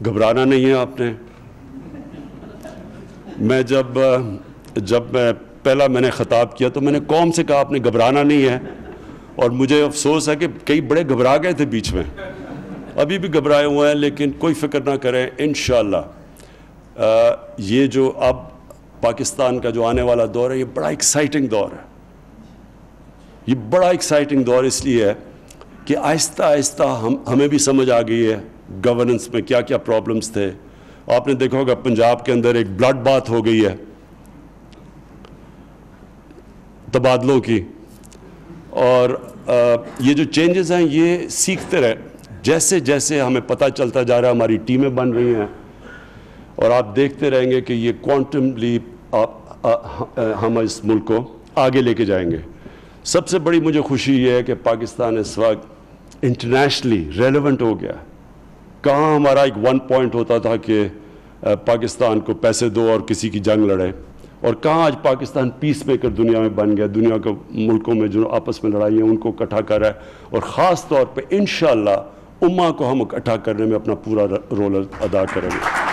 घबराना नहीं है आपने। मैं जब मैं मैंने ख़िताब किया तो मैंने कौम से कहा आपने घबराना नहीं है, और मुझे अफसोस है कि कई बड़े घबरा गए थे बीच में, अभी भी घबराए हुए हैं, लेकिन कोई फिक्र ना करें, इंशाअल्लाह ये जो अब पाकिस्तान का जो आने वाला दौर है ये बड़ा एक्साइटिंग दौर है। ये बड़ा एक्साइटिंग दौर इसलिए है कि आहिस्ता आहिस्ता हमें भी समझ आ गई है गवर्नेंस में क्या क्या प्रॉब्लम्स थे। आपने देखा होगा पंजाब के अंदर एक ब्लड बाथ हो गई है तबादलों की, और ये जो चेंजेस हैं ये सीखते रहे, जैसे जैसे हमें पता चलता जा रहा है, हमारी टीमें बन रही हैं, और आप देखते रहेंगे कि ये क्वांटम लीप हम इस मुल्क को आगे लेके जाएंगे। सबसे बड़ी मुझे खुशी ये है कि पाकिस्तान इस वक्त इंटरनेशनली रेलेवेंट हो गया। कहाँ हमारा एक वन पॉइंट होता था कि पाकिस्तान को पैसे दो और किसी की जंग लड़े, और कहाँ आज पाकिस्तान पीस मेकर दुनिया में बन गया, दुनिया के मुल्कों में जो आपस में लड़ाई है उनको इकट्ठा कर रहा है, और ख़ास तौर पे इंशाअल्लाह उम्मा को हम इकट्ठा करने में अपना पूरा रोल अदा करेंगे।